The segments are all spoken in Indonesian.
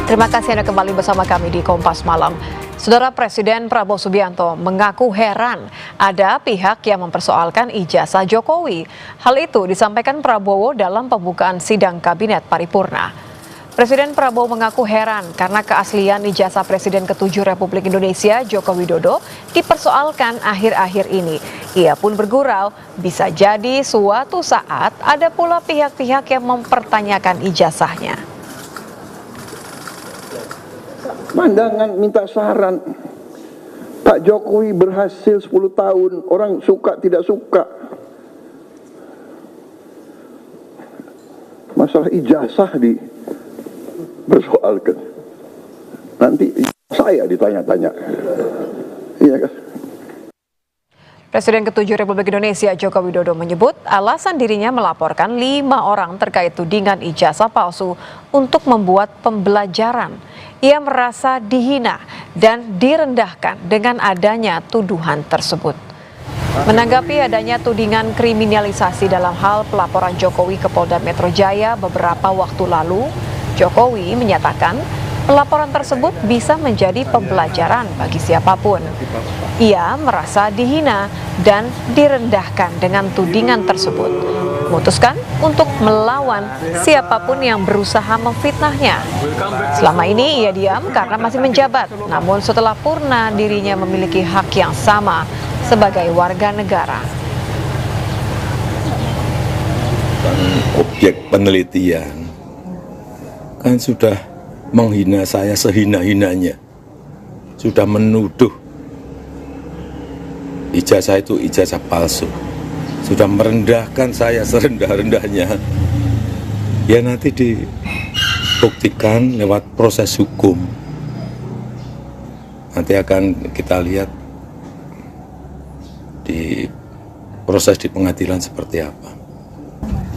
Terima kasih Anda kembali bersama kami di Kompas Malam. Saudara Presiden Prabowo Subianto mengaku heran ada pihak yang mempersoalkan ijazah Jokowi. Hal itu disampaikan Prabowo dalam pembukaan sidang Kabinet Paripurna. Presiden Prabowo mengaku heran karena keaslian ijazah Presiden ke-7 Republik Indonesia Joko Widodo dipersoalkan akhir-akhir ini. Ia pun bergurau, bisa jadi suatu saat ada pula pihak-pihak yang mempertanyakan ijazahnya. Pandangan minta saran. Pak Jokowi berhasil 10 tahun, orang suka tidak suka. Masalah ijazah dipersoalkan. Nanti saya ditanya-tanya. Iya kan? Presiden ke-7 Republik Indonesia Joko Widodo menyebut alasan dirinya melaporkan 5 orang terkait tudingan ijazah palsu untuk membuat pembelajaran. Ia merasa dihina dan direndahkan dengan adanya tuduhan tersebut. Menanggapi adanya tudingan kriminalisasi dalam hal pelaporan Jokowi ke Polda Metro Jaya beberapa waktu lalu, Jokowi menyatakan pelaporan tersebut bisa menjadi pembelajaran bagi siapapun. Ia merasa dihina dan direndahkan dengan tudingan tersebut. Memutuskan untuk melawan siapapun yang berusaha memfitnahnya. Selama ini ia diam karena masih menjabat, namun setelah purna dirinya memiliki hak yang sama sebagai warga negara. Objek penelitian kan sudah menghina saya sehina-hinanya, sudah menuduh ijazah itu ijazah palsu, sudah merendahkan saya serendah-rendahnya. Ya nanti dibuktikan lewat proses hukum. Nanti akan kita lihat di proses di pengadilan seperti apa.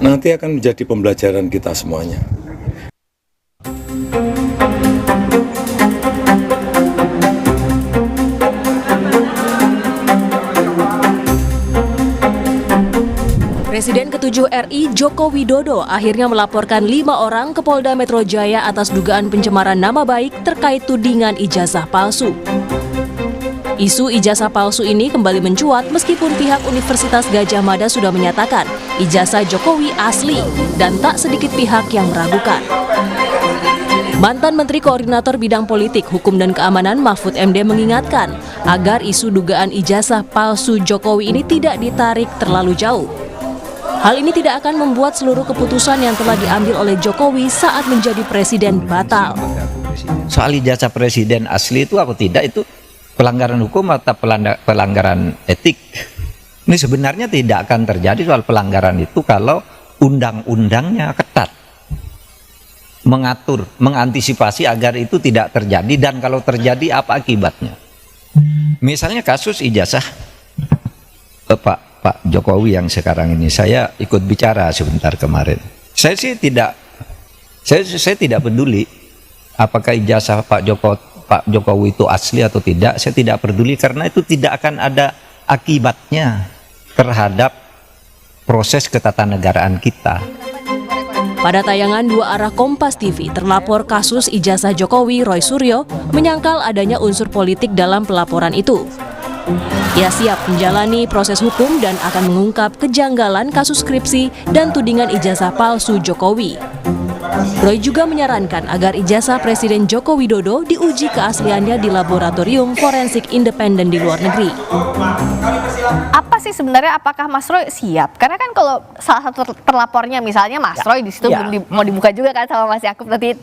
Nanti akan menjadi pembelajaran kita semuanya. Presiden ke-7 RI Joko Widodo akhirnya melaporkan 5 orang ke Polda Metro Jaya atas dugaan pencemaran nama baik terkait tudingan ijazah palsu. Isu ijazah palsu ini kembali mencuat meskipun pihak Universitas Gadjah Mada sudah menyatakan ijazah Jokowi asli dan tak sedikit pihak yang meragukan. Mantan Menteri Koordinator Bidang Politik, Hukum dan Keamanan Mahfud MD mengingatkan agar isu dugaan ijazah palsu Jokowi ini tidak ditarik terlalu jauh. Hal ini tidak akan membuat seluruh keputusan yang telah diambil oleh Jokowi saat menjadi presiden batal. Soal ijazah presiden asli itu atau tidak, itu pelanggaran hukum atau pelanggaran etik. Ini sebenarnya tidak akan terjadi soal pelanggaran itu kalau undang-undangnya ketat. Mengatur, mengantisipasi agar itu tidak terjadi, dan kalau terjadi apa akibatnya. Misalnya kasus ijazah Pak Jokowi yang sekarang ini, saya ikut bicara sebentar kemarin. Saya tidak peduli apakah ijazah Pak Jokowi itu asli atau tidak. Saya tidak peduli karena itu tidak akan ada akibatnya terhadap proses ketatanegaraan kita. Pada tayangan 2 arah Kompas TV, terlapor kasus ijazah Jokowi Roy Suryo menyangkal adanya unsur politik dalam pelaporan itu. Ia siap menjalani proses hukum dan akan mengungkap kejanggalan kasus skripsi dan tudingan ijazah palsu Jokowi. Roy juga menyarankan agar ijazah Presiden Joko Widodo diuji keasliannya di laboratorium forensik independen di luar negeri. Apa sih sebenarnya, apakah Mas Roy siap? Karena kan kalau salah satu terlapornya misalnya Mas Roy di situ belum mau dibuka juga kan sama Mas Yakub, nanti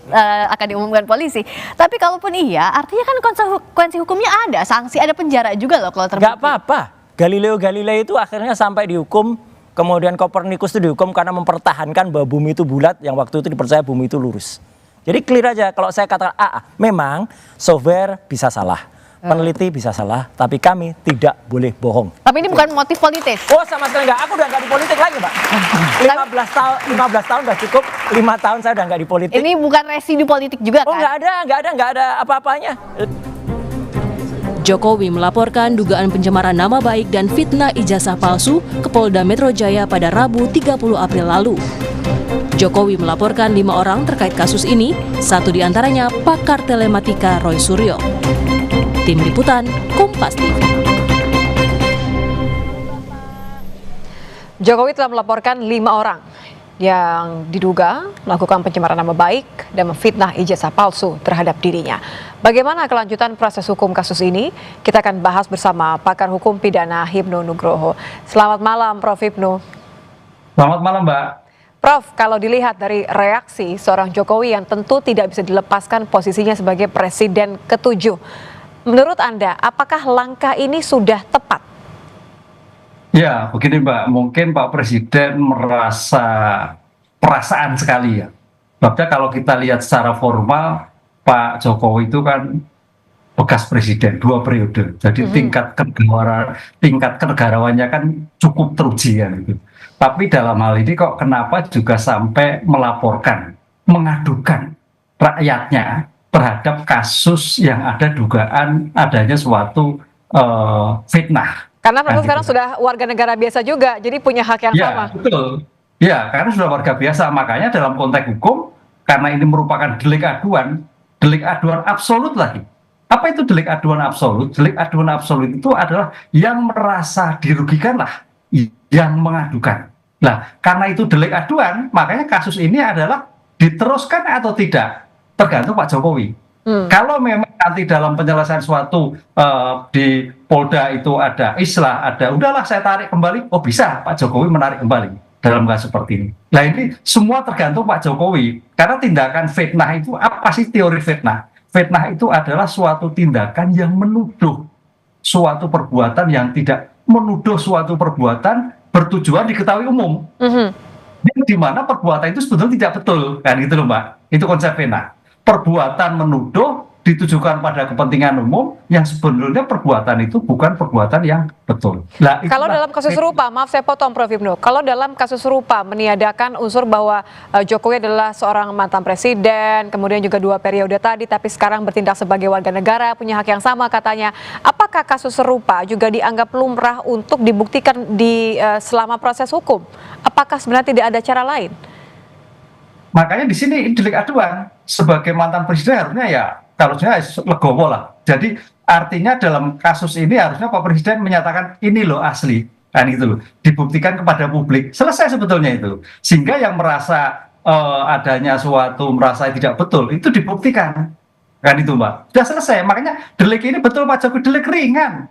akan diumumkan polisi. Tapi kalaupun iya, artinya kan konsekuensi hukumnya ada, sanksi, ada penjara juga loh kalau terbukti. Gak apa-apa. Galileo Galilei itu akhirnya sampai dihukum, kemudian Kopernikus itu dihukum karena mempertahankan bahwa bumi itu bulat, yang waktu itu dipercaya bumi itu lurus. Jadi clear aja kalau saya katakan memang software bisa salah, peneliti bisa salah, tapi kami tidak boleh bohong. Tapi ini bukan motif politis. Oh, sama sekali enggak, aku udah enggak di politik lagi, Pak. 15 tahun udah cukup, 5 tahun saya udah enggak di politik. Ini bukan residu politik juga kan? Oh, enggak ada apa-apanya. Jokowi melaporkan dugaan pencemaran nama baik dan fitnah ijazah palsu ke Polda Metro Jaya pada Rabu 30 April lalu. Jokowi melaporkan 5 orang terkait kasus ini, satu diantaranya pakar telematika Roy Suryo. Tim Liputan, Kompas TV. Jokowi telah melaporkan 5 orang yang diduga melakukan pencemaran nama baik dan memfitnah ijazah palsu terhadap dirinya. Bagaimana kelanjutan proses hukum kasus ini? Kita akan bahas bersama pakar hukum pidana Hipnu Nugroho. Selamat malam, Prof. Hipnu. Selamat malam, Mbak. Prof, kalau dilihat dari reaksi seorang Jokowi yang tentu tidak bisa dilepaskan posisinya sebagai Presiden ke-7, menurut Anda, apakah langkah ini sudah tepat? Ya, begini Mbak, mungkin Pak Presiden merasa perasaan sekali ya. Sebabnya kalau kita lihat secara formal, Pak Jokowi itu kan bekas presiden 2 periode. Jadi tingkat kenegarawannya kan cukup teruji ya gitu. Tapi dalam hal ini kok kenapa juga sampai melaporkan, mengadukan rakyatnya terhadap kasus yang ada dugaan adanya suatu fitnah. Karena mereka sekarang sudah warga negara biasa juga, jadi punya hak yang sama. Ya, betul. Ya, karena sudah warga biasa. Makanya dalam konteks hukum, karena ini merupakan delik aduan absolut lagi. Apa itu delik aduan absolut? Delik aduan absolut itu adalah yang merasa dirugikan lah, yang mengadukan. Nah, karena itu delik aduan, makanya kasus ini adalah diteruskan atau tidak, tergantung Pak Jokowi. Kalau memang nanti dalam penyelesaian suatu di Polda itu ada islah, ada udahlah saya tarik kembali, oh bisa Pak Jokowi menarik kembali dalam kasus seperti ini. Nah ini semua tergantung Pak Jokowi, karena tindakan fitnah itu apa sih teori fitnah? Fitnah itu adalah suatu tindakan yang menuduh suatu perbuatan yang tidak menuduh suatu perbuatan bertujuan diketahui umum. Di mana perbuatan itu sebetulnya tidak betul, kan gitu loh Mbak. Itu konsep fitnah. Perbuatan menuduh ditujukan pada kepentingan umum yang sebenarnya perbuatan itu bukan perbuatan yang betul. Nah, kalau dalam kasus serupa, maaf saya potong Prof. Hipnu, kalau dalam kasus serupa meniadakan unsur bahwa Jokowi adalah seorang mantan presiden, kemudian juga 2 periode tadi, tapi sekarang bertindak sebagai warga negara, punya hak yang sama katanya, apakah kasus serupa juga dianggap lumrah untuk dibuktikan di selama proses hukum? Apakah sebenarnya tidak ada cara lain? Makanya di sini delik aduan sebagai mantan presiden harusnya harusnya legowo lah. Jadi artinya dalam kasus ini harusnya Pak Presiden menyatakan ini loh asli, kan gitu loh, dibuktikan kepada publik. Selesai sebetulnya itu. Sehingga yang merasa adanya suatu merasa tidak betul itu dibuktikan, kan itu Mbak. Sudah selesai. Makanya delik ini betul Pak Jokowi, delik ringan,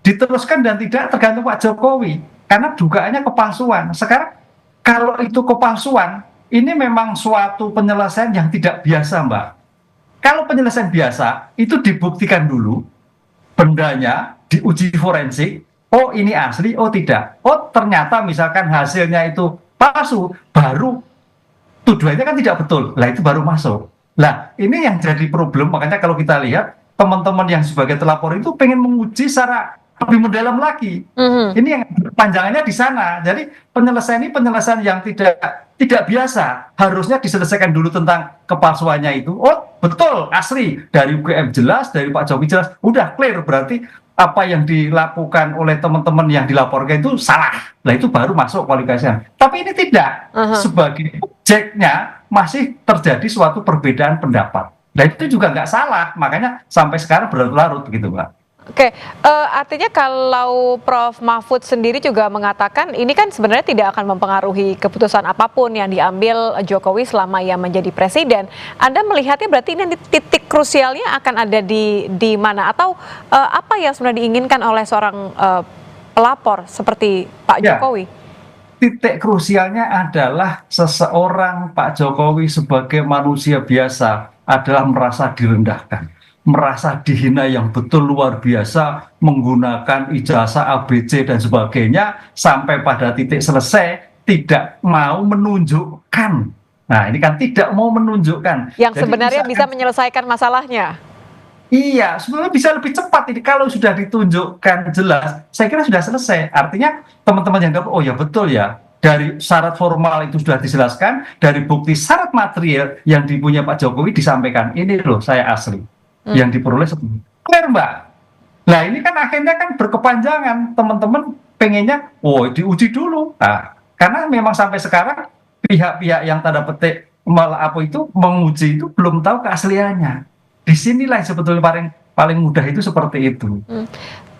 diteruskan dan tidak tergantung Pak Jokowi karena dugaannya kepalsuan. Sekarang kalau itu kepalsuan, ini memang suatu penyelesaian yang tidak biasa, Mbak. Kalau penyelesaian biasa, itu dibuktikan dulu, bendanya diuji forensik, oh ini asli, oh tidak. Oh ternyata misalkan hasilnya itu palsu, baru tuduhannya kan tidak betul. Lah itu baru masuk. Lah ini yang jadi problem, makanya kalau kita lihat, teman-teman yang sebagai telapor itu pengen menguji secara lebih mendalam lagi. Ini yang panjangannya di sana. Jadi penyelesaian ini penyelesaian yang tidak biasa. Harusnya diselesaikan dulu tentang kepalsuannya itu. Oh betul asli, dari UGM jelas, dari Pak Jokowi jelas. Udah clear, berarti apa yang dilakukan oleh teman-teman yang dilaporkan itu salah. Nah itu baru masuk kualifikasinya. Tapi ini tidak. Sebagai objeknya masih terjadi suatu perbedaan pendapat. Nah itu juga nggak salah. Makanya sampai sekarang berlarut-larut begitu Mbak. Oke, artinya kalau Prof. Mahfud sendiri juga mengatakan ini kan sebenarnya tidak akan mempengaruhi keputusan apapun yang diambil Jokowi selama ia menjadi presiden. Anda melihatnya berarti ini titik krusialnya akan ada di mana? Atau apa yang sebenarnya diinginkan oleh seorang pelapor seperti Pak Jokowi? Titik krusialnya adalah seseorang Pak Jokowi sebagai manusia biasa adalah merasa direndahkan, merasa dihina yang betul luar biasa, menggunakan ijazah ABC dan sebagainya, sampai pada titik selesai tidak mau menunjukkan. Nah ini kan tidak mau menunjukkan. Yang sebenarnya bisa menyelesaikan masalahnya. Iya, sebenarnya bisa lebih cepat ini kalau sudah ditunjukkan jelas. Saya kira sudah selesai. Artinya teman-teman yang dapat, oh ya betul ya, dari syarat formal itu sudah dijelaskan, dari bukti syarat material yang dipunya Pak Jokowi disampaikan, ini loh saya asli. Yang diperoleh clear Mbak. Nah ini kan akhirnya kan berkepanjangan, teman-teman pengennya oh diuji dulu. Nah, karena memang sampai sekarang pihak-pihak yang tanda petik malah apa itu menguji itu belum tahu keasliannya. Disinilah yang sebetulnya paling mudah itu seperti itu.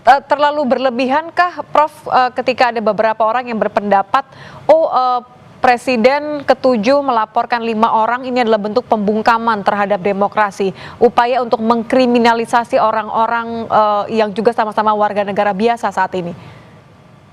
Terlalu berlebihankah, Prof, ketika ada beberapa orang yang berpendapat, Presiden ke-7 melaporkan 5 orang ini adalah bentuk pembungkaman terhadap demokrasi, upaya untuk mengkriminalisasi orang-orang yang juga sama-sama warga negara biasa saat ini?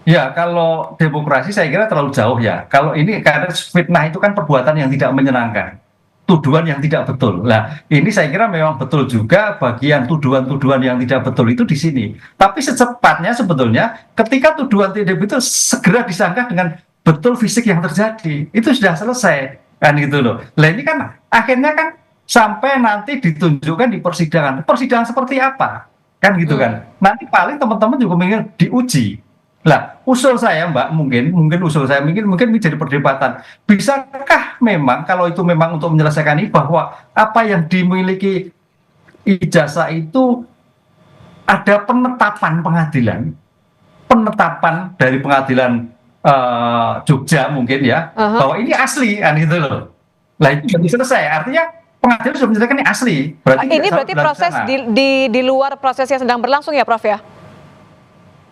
Ya, kalau demokrasi saya kira terlalu jauh ya. Kalau ini karena fitnah itu kan perbuatan yang tidak menyenangkan, tuduhan yang tidak betul. Nah, ini saya kira memang betul juga bagian tuduhan-tuduhan yang tidak betul itu di sini. Tapi secepatnya sebetulnya ketika tuduhan tidak betul segera disangka dengan betul fisik yang terjadi. Itu sudah selesai kan gitu loh. Nah, ini kan akhirnya kan sampai nanti ditunjukkan di persidangan. Persidangan seperti apa? Kan gitu kan. Nanti paling teman-teman juga ingin diuji. Lah, usul saya Mbak, mungkin usul saya mungkin menjadi perdebatan. Bisakah memang kalau itu memang untuk menyelesaikan ini bahwa apa yang dimiliki ijazah itu ada penetapan pengadilan, penetapan dari pengadilan Jogja mungkin ya, bahwa ini asli kan gitu loh. Lah itu jadi selesai. Artinya pengadilan sudah menyelesaikan ini asli. Berarti proses di luar proses yang sedang berlangsung ya, Prof ya?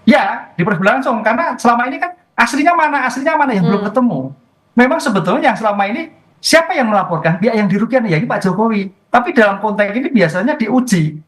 Ya, diperlangsung karena selama ini kan aslinya mana yang belum ketemu. Memang sebetulnya yang selama ini siapa yang melaporkan, pihak yang dirugikan ya ini Pak Jokowi. Tapi dalam konteks ini biasanya diuji.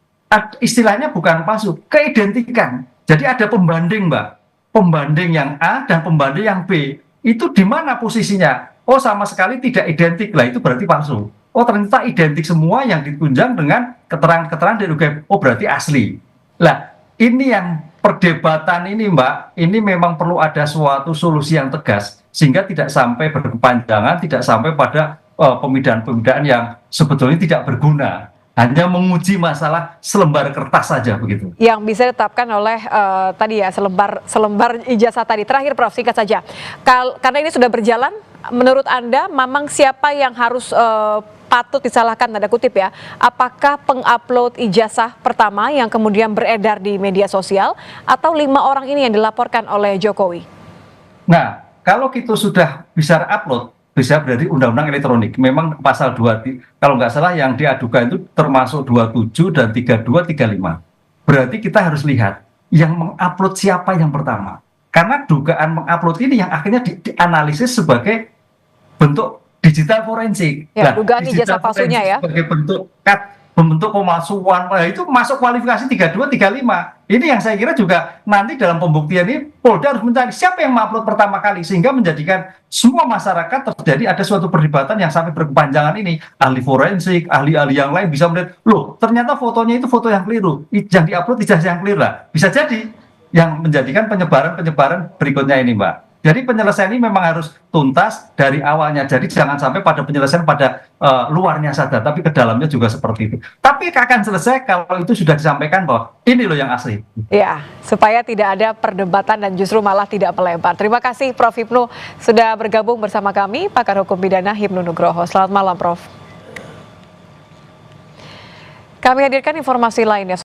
Istilahnya bukan palsu, keidentikan. Jadi ada pembanding, Mbak. Pembanding yang A dan pembanding yang B. Itu di mana posisinya? Oh, sama sekali tidak identik. Lah itu berarti palsu. Oh, ternyata identik semua yang ditunjang dengan keterangan-keterangan dari UGM. Oh, berarti asli. Lah, ini yang perdebatan ini Mbak, ini memang perlu ada suatu solusi yang tegas sehingga tidak sampai berkepanjangan, tidak sampai pada pemidaan-pemidaan yang sebetulnya tidak berguna, hanya menguji masalah selembar kertas saja begitu. Yang bisa ditetapkan oleh tadi ya selembar ijazah tadi. Terakhir Prof, singkat saja. Karena ini sudah berjalan, menurut Anda memang siapa yang harus patut disalahkan tanda kutip ya, apakah pengupload ijazah pertama yang kemudian beredar di media sosial atau 5 orang ini yang dilaporkan oleh Jokowi? Nah, kalau kita sudah bisa upload, bisa dari undang-undang elektronik, memang pasal 2, kalau nggak salah yang diadukan itu termasuk 27 dan 32, 35. Berarti kita harus lihat yang mengupload siapa yang pertama. Karena dugaan mengupload ini yang akhirnya dianalisis sebagai bentuk digital forensik. Ya, dugaan ijazah palsunya ya. Sebagai bentuk pemalsuan, itu masuk kualifikasi 32, 35. Ini yang saya kira juga nanti dalam pembuktian ini Polda harus mencari siapa yang mengupload pertama kali sehingga menjadikan semua masyarakat terjadi ada suatu perdebatan yang sampai berkepanjangan ini. Ahli forensik, ahli-ahli yang lain bisa melihat, loh ternyata fotonya itu foto yang keliru, yang diupload ijazah yang keliru lah. Bisa jadi yang menjadikan penyebaran berikutnya ini Mbak. Jadi penyelesaian ini memang harus tuntas dari awalnya. Jadi jangan sampai pada penyelesaian pada luarnya saja, tapi ke dalamnya juga seperti itu. Tapi akan selesai kalau itu sudah disampaikan bahwa ini loh yang asli. Ya, supaya tidak ada perdebatan dan justru malah tidak melebar. Terima kasih Prof Hipnu sudah bergabung bersama kami, pakar hukum pidana Hipnu Nugroho. Selamat malam Prof. Kami hadirkan informasi lainnya.